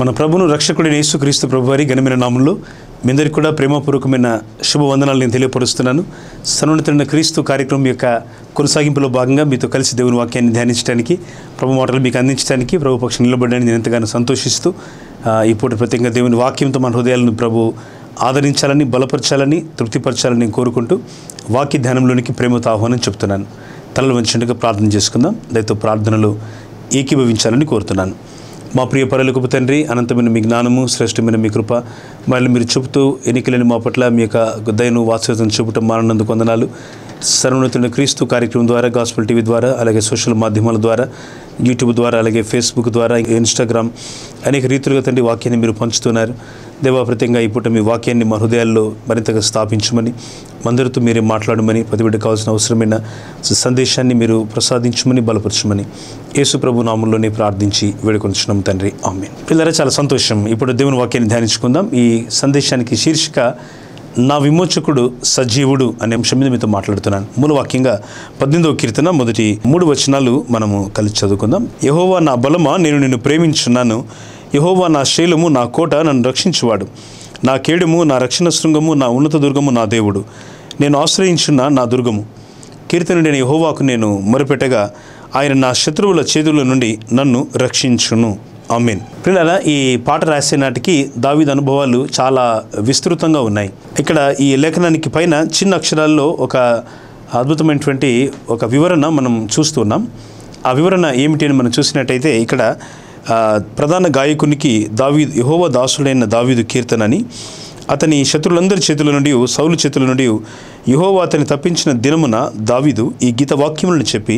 మన ప్రభును రక్షకుడైన యేసుక్రీస్తు ప్రభువారి ఘనమైన నామంలో మీ అందరికీ కూడా ప్రేమపూర్వకమైన శుభవందనాలు నేను తెలియపరుస్తున్నాను. సర్వోన్నతుడైన క్రీస్తు కార్యక్రమం యొక్క కొనసాగింపులో భాగంగా మీతో కలిసి దేవుని వాక్యాన్ని ధ్యానించడానికి, ప్రభు మాటలు మీకు అందించడానికి, ప్రభు పక్షం నిలబడడానికి నేను ఎంతగానో సంతోషిస్తూ ఈ పూట ప్రత్యేకంగా దేవుని వాక్యంతో మన హృదయాలను ప్రభు ఆదరించాలని, బలపరచాలని, తృప్తిపరచాలని నేను కోరుకుంటూ వాక్య ధ్యానంలోనికి ప్రేమతో ఆహ్వానం చెప్తున్నాను. తలలు వంచినట్టుగా ప్రార్థన చేసుకుందాం. దయతో ప్రార్థనలు ఏకీభవించాలని కోరుతున్నాను. మా ప్రియ పరలోకపు తండ్రి, అనంతమైన మీ జ్ఞానము, శ్రేష్టమైన మీ కృప మళ్ళీ మీరు చూపుతూ ఎన్నికలేని మా పట్ల మీ యొక్క దయను వాత్సల్యతను చూపటం మానందుకు వందనాలు. సర్వోన్నతుడైన క్రీస్తు కార్యక్రమం ద్వారా, గాస్పెల్ టీవీ ద్వారా, అలాగే సోషల్ మాధ్యమాల ద్వారా, యూట్యూబ్ ద్వారా, అలాగే ఫేస్బుక్ ద్వారా, ఇన్స్టాగ్రామ్ అనేక రీతులుగా తండ్రి వాక్యాన్ని మీరు పంచుతున్నారు. దేవా, ప్రత్యేకంగా ఈ పూట మీ వాక్యాన్ని మా హృదయాల్లో మరింతగా స్థాపించమని, మందరితో మీరే మాట్లాడమని, ప్రతిబిడ్డకు కావాల్సిన అవసరమైన సందేశాన్ని మీరు ప్రసాదించమని, బలపరచమని యేసు ప్రభు నామంలోనే ప్రార్థించి వేడుకొంచున్నాం తండ్రి, ఆమేన్. పిల్లరా, చాలా సంతోషం. ఇప్పుడు దేవుని వాక్యాన్ని ధ్యానించుకుందాం. ఈ సందేశానికి శీర్షిక నా విమోచకుడు సజీవుడు అనే అంశం మీద మీతో మాట్లాడుతున్నాను. మూలవాక్యంగా 18వ కీర్తన మొదటి 3 వచనాలు మనము కలిసి చదువుకుందాం. యెహోవా నా బలమా, నేను నిన్ను ప్రేమించున్నాను. యెహోవా నా శైలము, నా కోట, నన్ను రక్షించువాడు. నా కేడుము, నా రక్షణ శృంగము, నా ఉన్నత దుర్గము, నా దేవుడు, నేను ఆశ్రయించున్న నా దుర్గము. కీర్తనుడైన యెహోవాకు నేను మొరపెట్టగా ఆయన నా శత్రువుల చేతుల నుండి నన్ను రక్షించును. ఆమేన్. పిల్లల, ఈ పాట రాసే నాటికి దావీదు అనుభవాలు చాలా విస్తృతంగా ఉన్నాయి. ఇక్కడ ఈ లేఖనానికి పైన చిన్న అక్షరాల్లో ఒక అద్భుతమైనటువంటి ఒక వివరణ మనం చూస్తున్నాం. ఆ వివరణ ఏమిటి అని మనం చూసినట్టయితే, ఇక్కడ ప్రధాన గాయకునికి దావీదు, యెహోవా దాసుడైన దావీదు కీర్తన అని, అతని శత్రులందరి చేతుల నుండి, సౌలు చేతుల నుండి యెహోవా అతని తప్పించిన దినమున దావీదు ఈ గీత వాక్యములను చెప్పి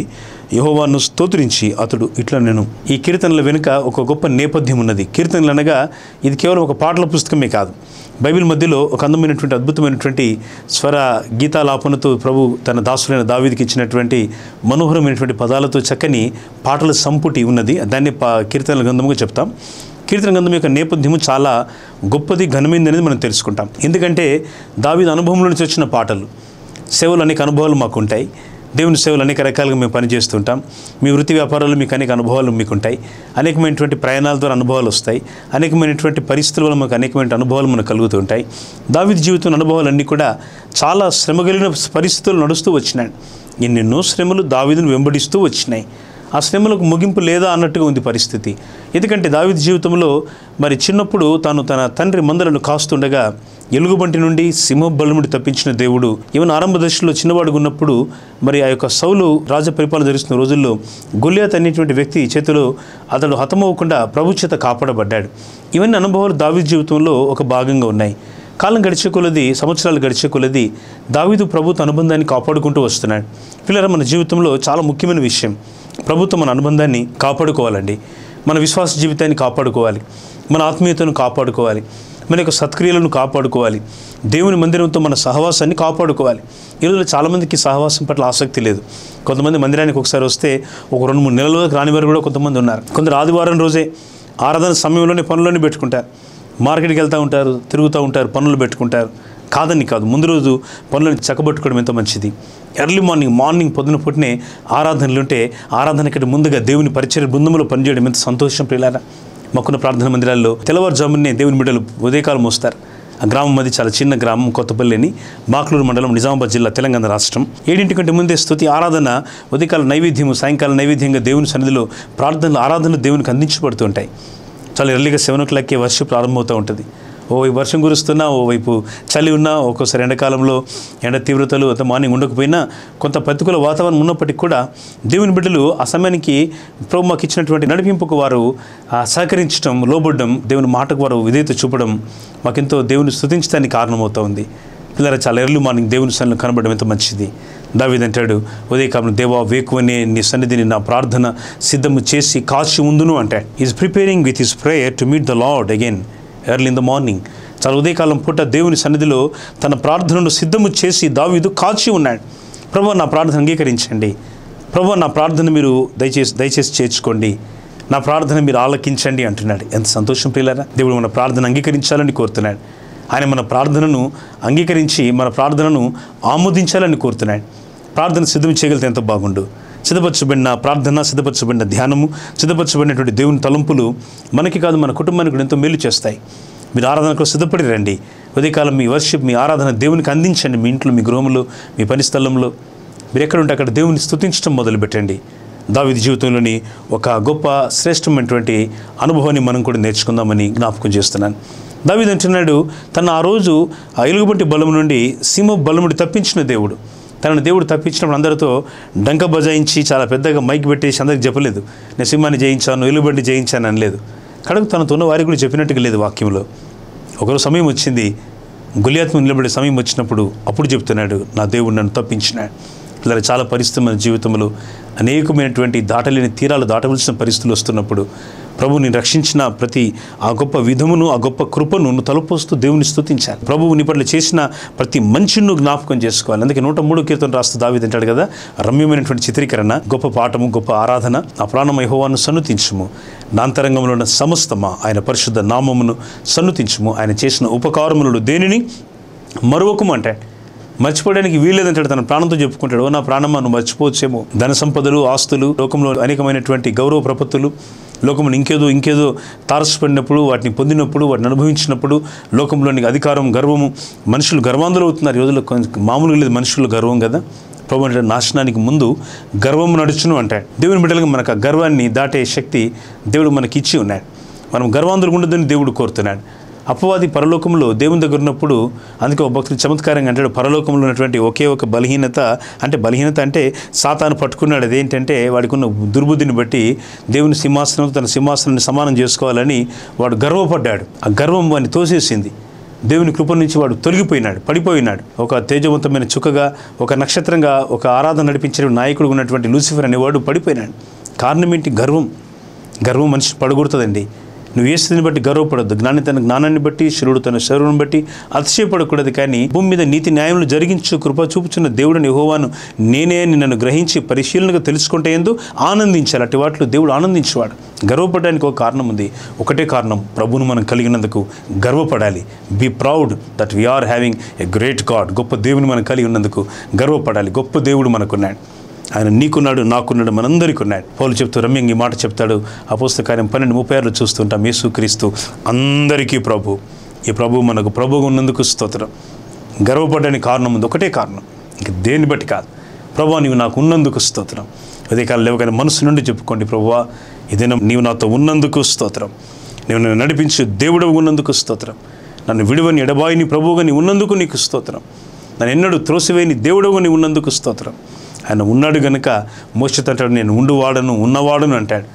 యెహోవాను స్తోత్రించి అతడు ఇట్లా నేను. ఈ కీర్తనల వెనుక ఒక గొప్ప నేపథ్యం ఉన్నది. కీర్తనలు అనగా ఇది కేవలం ఒక పాటల పుస్తకమే కాదు. బైబిల్ మధ్యలో ఒక అందమైనటువంటి, అద్భుతమైనటువంటి స్వర గీతాలాపనతో ప్రభు తన దాసులైన దావీదుకి ఇచ్చినటువంటి మనోహరమైనటువంటి పదాలతో చక్కని పాటల సంపుటి ఉన్నది. దాన్ని కీర్తనల గ్రంథముగా చెప్తాం. కీర్తన గ్రంథం యొక్క నేపథ్యము చాలా గొప్పది, ఘనమైంది అనేది మనం తెలుసుకుంటాం. ఎందుకంటే దావీదు అనుభవంలో నుంచి వచ్చిన పాటలు. సేవలు అనేక అనుభవాలు మాకు ఉంటాయి. దేవుని సేవలు అనేక రకాలుగా మేము పనిచేస్తుంటాం. మీ వృత్తి వ్యాపారాలు మీకు అనేక అనుభవాలు మీకు ఉంటాయి. అనేకమైనటువంటి ప్రయాణాల ద్వారా అనుభవాలు వస్తాయి. అనేకమైనటువంటి పరిస్థితుల వల్ల మాకు అనేకమైన అనుభవాలు మనకు కలుగుతూ ఉంటాయి. దావీదు జీవితం అనుభవాలన్నీ కూడా చాలా శ్రమ కలిగిన పరిస్థితులు నడుస్తూ వచ్చినాయి. ఎన్నెన్నో శ్రమలు దావీదును వెంబడిస్తూ వచ్చినాయి. ఆ శ్రమలకు ముగింపు లేదా అన్నట్టుగా ఉంది పరిస్థితి. ఎందుకంటే దావీదు జీవితంలో మరి చిన్నప్పుడు తాను తన తండ్రి మందలను కాస్తుండగా ఎలుగుబంటి నుండి, సింహబలం నుండి తప్పించిన దేవుడు, ఈవెన్ ఆరంభ దశలో చిన్నవాడుగా ఉన్నప్పుడు మరి ఆ యొక్క సౌలు రాజ పరిపాలన జరుగుతున్న రోజుల్లో గొల్లియాత్ అనేటువంటి వ్యక్తి చేతిలో అతడు హతమవ్వకుండా ప్రభు చేత కాపాడబడ్డాడు. ఇవన్నీ అనుభవాలు దావీదు జీవితంలో ఒక భాగంగా ఉన్నాయి. కాలం గడిచే కొలది, సంవత్సరాలు గడిచే కొలది దావీదు ప్రభుత్వ అనుబంధాన్ని కాపాడుకుంటూ వస్తున్నాడు. పిల్లల, మన జీవితంలో చాలా ముఖ్యమైన విషయం, ప్రభుత్వం మన అనుబంధాన్ని కాపాడుకోవాలండి. మన విశ్వాస జీవితాన్ని కాపాడుకోవాలి, మన ఆత్మీయతను కాపాడుకోవాలి, మన యొక్క సత్క్రియలను కాపాడుకోవాలి, దేవుని మందిరంతో మన సహవాసాన్ని కాపాడుకోవాలి. ఈరోజు చాలామందికి సహవాసం పట్ల ఆసక్తి లేదు. కొంతమంది మందిరానికి ఒకసారి వస్తే ఒక 2-3 నెలల వరకు రాని వారు కూడా కొంతమంది ఉన్నారు. కొందరు ఆదివారం రోజే ఆరాధన సమయంలోనే పనులన్నీ పెట్టుకుంటారు. మార్కెట్కి వెళ్తూ ఉంటారు, తిరుగుతూ ఉంటారు, పనులు పెట్టుకుంటారు. కాదని కాదు, ముందు రోజు పనులను చక్కబెట్టుకోవడం ఎంత మంచిది. ఎర్లీ మార్నింగ్ పొద్దున పుట్టినే ఆరాధనలు ఉంటే ఆరాధన కంటే ముందుగా దేవుని పరిచర్య బృందంలో పనిచేయడం ఎంత సంతోషం. ప్రియులారా, మాకున్న ప్రార్థన మందిరాల్లో తెల్లవారుజామునే దేవుని బిడ్డలు ఉదయకాలం వస్తారు. ఆ గ్రామం అది చాలా చిన్న గ్రామం, కొత్తపల్లి అని, మాక్లూరు మండలం, నిజామాబాద్ జిల్లా, తెలంగాణ రాష్ట్రం. 7 కంటే ముందే స్తుతి ఆరాధన, ఉదయకాల నైవేద్యము, సాయంకాలం నైవేద్యంగా దేవుని సన్నిధిలో ప్రార్థనలు, ఆరాధనలు దేవునికి అందించబడుతూ ఉంటాయి. చాలా ఎర్లీగా 7 o'clockకే వర్షం ప్రారంభమవుతూ ఉంటుంది. ఓవైపు వర్షం కురుస్తున్నా, ఓవైపు చలి ఉన్నా, ఒక్కోసారి ఎండాకాలంలో ఎండ తీవ్రతలు అంత మార్నింగ్ ఉండకపోయినా కొంత ప్రతికూల వాతావరణం ఉన్నప్పటికీ కూడా దేవుని బిడ్డలు ఆ సమయానికి ప్రభు మాకు ఇచ్చినటువంటి నడిపింపుకు వారు సహకరించడం, లోబడడం, దేవుని మాటకు వారు విధేయత చూపడం మాకెంతో దేవుని స్తుతించడానికి కారణమవుతూ ఉంది. పిల్లలు, చాలా ఎర్లీ మార్నింగ్ దేవుని సన్నిధిలో కనబడడం ఎంత మంచిది. దావీదు అంటాడు, ఉదయకాలం దేవా వేకువనే నీ సన్నిధిని నా ప్రార్థన సిద్ధము చేసి కాచి ఉందును అంటాడు. Is preparing with his prayer to meet the lord again early in the morning. చాలా ఉదయకాలం పూట దేవుని సన్నిధిలో తన ప్రార్థనను సిద్ధము చేసి దావీదు కాచి ఉన్నాడు. ప్రభువా, నా ప్రార్థన అంగీకరించండి. ప్రభువా, నా ప్రార్థన మీరు దయచేసి చేర్చుకోండి. నా ప్రార్థన మీరు ఆలకించండి అంటున్నాడు. ఎంత సంతోషం ప్రియులారా. దేవుడు మన ప్రార్థన అంగీకరించాలని కోరుతున్నాడు. ఆయన మన ప్రార్థనను అంగీకరించి మన ప్రార్థనను ఆమోదించాలని కోరుతున్నాడు. ప్రార్థన సిద్ధం చేయగలిగితే ఎంత బాగుండు. సిద్ధపరచబడిన ప్రార్థన, సిద్ధపరచబడిన ధ్యానము, సిద్ధపరచబడినటువంటి దేవుని తలంపులు మనకి కాదు మన కుటుంబానికి కూడా ఎంతో మేలు చేస్తాయి. మీరు ఆరాధనకు సిద్ధపడి రండి. ఉదయకాలం మీ వర్షిప్, మీ ఆరాధన దేవునికి అందించండి. మీ ఇంట్లో, మీ గృహంలో, మీ పని స్థలంలో మీరు ఎక్కడ ఉంటే అక్కడ దేవుని స్తుతించడం మొదలుపెట్టండి. దావీదు జీవితంలోని ఒక గొప్ప శ్రేష్టమైనటువంటి అనుభవాన్ని మనం కూడా నేర్చుకుందామని జ్ఞాపకం చేస్తున్నాను. దావీదు అంటున్నాడు, తను ఆ రోజు ఆ ఎలుగుబంటి బలం నుండి సింహ బలం నుండి తప్పించిన దేవుడు. తనను దేవుడు తప్పించినప్పుడు అందరితో డంక బజాయించి చాలా పెద్దగా మైక్ పెట్టేసి అందరికి చెప్పలేదు, నేను సింహాన్ని జయించాను, ఎలుగుబంటి జయించాను అనలేదు. కడుపు తనతో ఉన్న వారికి కూడా చెప్పినట్టుగా లేదు వాక్యంలో. ఒకరోజు సమయం వచ్చింది, గొలియాతు నిలబడే సమయం వచ్చినప్పుడు అప్పుడు చెప్తున్నాడు, నా దేవుడు నన్ను తప్పించినాడు. ఇలా చాలా పరిస్థితులు మన జీవితంలో అనేకమైనటువంటి దాటలేని తీరాలు దాటవలసిన పరిస్థితులు వస్తున్నప్పుడు ప్రభువుని రక్షించిన ప్రతి ఆ గొప్ప విధమును, ఆ గొప్ప కృపను నువ్వు తలపోస్తూ దేవుని స్తుతించాలి. ప్రభువు నీ పట్ల చేసిన ప్రతి మంచిని జ్ఞాపకం చేసుకోవాలి. అందుకే 103 కీర్తన రాస్తూ దావీదు అంటాడు కదా, రమ్యమైనటువంటి చిత్రీకరణ, గొప్ప పాఠము, గొప్ప ఆరాధన. ఆ ప్రాణం యెహోవాను సన్నుతించుము, నా అంతరంగంలో ఉన్న సమస్తమా ఆయన పరిశుద్ధ నామమును సన్నుతించుము. ఆయన చేసిన ఉపకారములు దేనిని మరొకము అంటాడు. మర్చిపోవడానికి వీల్లేదంటాడు. తన ప్రాణంతో చెప్పుకుంటాడు, నా ప్రాణమా నువ్వు మర్చిపోవచ్చేమో. ధన సంపదలు, ఆస్తులు, లోకంలో అనేకమైనటువంటి గౌరవ ప్రపత్తులు, లోకంలో ఇంకేదో తారసపడినప్పుడు, వాటిని పొందినప్పుడు, వాటిని అనుభవించినప్పుడు, లోకంలోని అధికారం, గర్వము, మనుషులు గర్వాంధులు అవుతున్నారు. రోజుల్లో మామూలుగా లేదు మనుషులు గర్వం కదా. ప్రభు అంటే నాశనానికి ముందు గర్వము నడుచును అంటాడు. దేవుని బిడ్డలుగా మనకు ఆ గర్వాన్ని దాటే శక్తి దేవుడు మనకి ఇచ్చి ఉన్నాడు. మనం గర్వాంధులు ఉండదని దేవుడు కోరుతున్నాడు. అపవాది పరలోకంలో దేవుని దగ్గర ఉన్నప్పుడు, అందుకే ఒక భక్తుడు చమత్కారంగా అంటాడు, పరలోకంలో ఉన్నటువంటి ఒకే ఒక బలహీనత అంటే సాతాను పట్టుకున్నాడు. అదేంటంటే వాడికి ఉన్న దుర్బుద్ధిని బట్టి దేవుని సింహాసనం తన సింహాసనాన్ని సమానం చేసుకోవాలని వాడు గర్వపడ్డాడు. ఆ గర్వం వాడిని తోసేసింది. దేవుని కృప నుంచి వాడు తొలగిపోయినాడు, పడిపోయినాడు. ఒక తేజవంతమైన చుక్కగా, ఒక నక్షత్రంగా, ఒక ఆరాధన నడిపించే నాయకుడు ఉన్నటువంటి లూసిఫర్ అనేవాడు పడిపోయినాడు. కారణం ఏంటి? గర్వం మనిషి పడగొడుతుందండి. నువ్వు ఏ స్థితిని బట్టి గర్వపడద్దు. జ్ఞానాన్ని బట్టి, శిరుడు తన శరీరం బట్టి అతిశయపడకూడదు. కానీ భూమి మీద నీతి న్యాయములు జరిగించు కృప చూపుచున్న దేవుడిని యెహోవాను నేనే అని నన్ను గ్రహించి పరిశీలనగా తెలుసుకుంటే ఎందు ఆనందించాలి. అటు వాటిలో దేవుడు ఆనందించేవాడు. గర్వపడడానికి ఒక కారణం ఉంది. ఒకటే కారణం, ప్రభువును మనం కలిగినందుకు గర్వపడాలి. Be proud that we are having a great God. గొప్ప దేవుని మనం కలిగి ఉన్నందుకు గర్వపడాలి. గొప్ప దేవుడు మనకున్నాడు. ఆయన నీకున్నాడు, నాకున్నాడు, మనందరికీ ఉన్నాడు. పౌలు చెప్తూ రమ్యంగా ఈ మాట చెప్తాడు. అపోస్తల కార్యం 12:36 చూస్తుంటాం. యేసుక్రీస్తు అందరికీ ప్రభు. ఈ ప్రభు మనకు ప్రభువుగా ఉన్నందుకు స్తోత్రం. గర్వపడడానికి కారణం ఉంది, ఒకటే కారణం, ఇంక దేన్ని బట్టి కాదు. ప్రభువా నీవు నాకు ఉన్నందుకు స్తోత్రం. అదే కాలం లేవగానే మనసు నుండి చెప్పుకోండి, ప్రభువా ఇదేనా నీవు నాతో ఉన్నందుకు స్తోత్రం. నీవు నన్ను నడిపించు దేవుడవు ఉన్నందుకు స్తోత్రం. నన్ను విడువని ఎడబాయిని ప్రభువుగా నీ ఉన్నందుకు నీకు స్తోత్రం. నన్ను ఎన్నడూ త్రోసివేయని దేవుడవు నీ ఉన్నందుకు స్తోత్రం. ఆయన ఉన్నాడు గనుక మోషేతో అంటాడు, నేను ఉండువాడను, ఉన్నవాడును అంటాడు.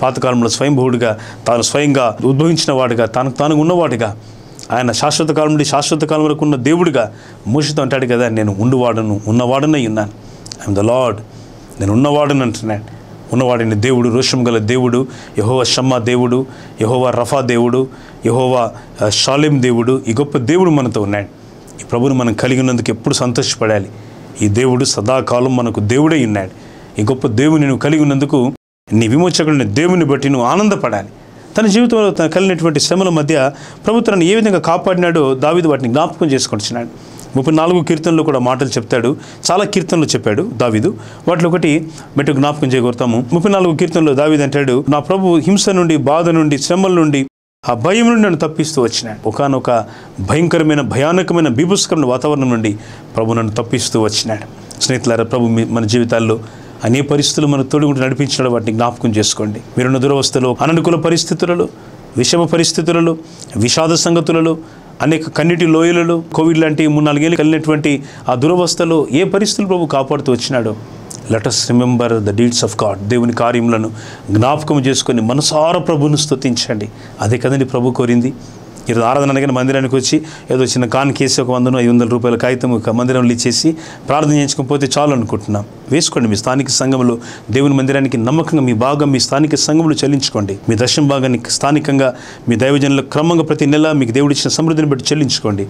పాతకాలంలో స్వయంభూడుగా, తాను స్వయంగా ఉద్భవించిన వాడుగా, తాను ఉన్నవాడుగా, ఆయన శాశ్వత కాలం నుండి శాశ్వత కాలం వరకు ఉన్న దేవుడుగా మోషేతో అంటాడు కదా, నేను ఉండువాడను, ఉన్నవాడనై ఉన్నాను. ఐఎమ్ ద లార్డ్, నేను ఉన్నవాడను అంటున్నాడు. ఉన్నవాడిని దేవుడు, రోషం గల దేవుడు, యెహోవా షమ్మా దేవుడు, యెహోవా రఫా దేవుడు, యెహోవా షాలేం దేవుడు. ఈ గొప్ప దేవుడు మనతో ఉన్నాడు. ఈ ప్రభువును మనం కలిగినందుకు ఎప్పుడు సంతోషపడాలి. ఈ దేవుడు సదాకాలం మనకు దేవుడై ఉన్నాడు. ఈ గొప్ప దేవుని నువ్వు కలిగి ఉన్నందుకు, నీ విమోచకుడిని దేవుని బట్టి నువ్వు ఆనందపడాలి. తన జీవితంలో తన కలిగినటువంటి శ్రమల మధ్య ప్రభు తనను ఏ విధంగా కాపాడినాడో దావీదు వాటిని జ్ఞాపకం చేసుకొచ్చినాడు. 34 కీర్తనలు కూడా మాటలు చెప్తాడు. చాలా కీర్తనలు చెప్పాడు దావీదు. వాటిలో ఒకటి మెట్టు జ్ఞాపకం చేయగలుగుతాము. 34 కీర్తనలో దావీదు అంటాడు, నా ప్రభు హింస నుండి, బాధ నుండి, శ్రమల నుండి, ఆ భయం నుండి నన్ను తప్పిస్తూ వచ్చినాడు. ఒకానొక భయంకరమైన, భయానకమైన, బీభత్సకరమైన వాతావరణం నుండి ప్రభు నన్ను తప్పిస్తూ వచ్చినాడు. స్నేహితులారా, ప్రభు మన జీవితాల్లో అనేక పరిస్థితులు మనకు తోడుగుంటూ నడిపించినాడు. వాటిని జ్ఞాపకం చేసుకోండి. మీరున్న దురవస్థలో, అననుకూల పరిస్థితులలో, విషమ పరిస్థితులలో, విషాద సంగతులలో, అనేక కన్నీటి లోయలలో, కోవిడ్ లాంటి 3-4 ఏళ్ళు కలిగినటువంటి ఆ దురవస్థలో ఏ పరిస్థితులు ప్రభు కాపాడుతూ వచ్చినాడో, let us remember the deeds of God. దేవుని కార్యములను జ్ఞాపకం చేసుకొని మనసారా ప్రభువును స్తుతించండి. అదే కదండి ప్రభు కోరింది. ఈరోజు ఆరాధన అనగానే మందిరానికి వచ్చి ఏదో చిన్న కానుకేసి ఒక 100-500 రూపాయల కాగితం ఒక మందిరంలో ఇచ్చేసి ప్రార్థన చేయించకపోతే చాలు అనుకుంటున్నాం. వేసుకోండి. మీ స్థానిక సంఘంలో దేవుని మందిరానికి నమ్మకంగా మీ భాగం మీ స్థానిక సంఘంలో చెల్లించుకోండి. మీ దశమ భాగాన్ని స్థానికంగా మీ దైవజనులకు క్రమంగా ప్రతి నెల మీకు దేవుడు ఇచ్చిన సమృద్ధిని బట్టి చెల్లించుకోండి.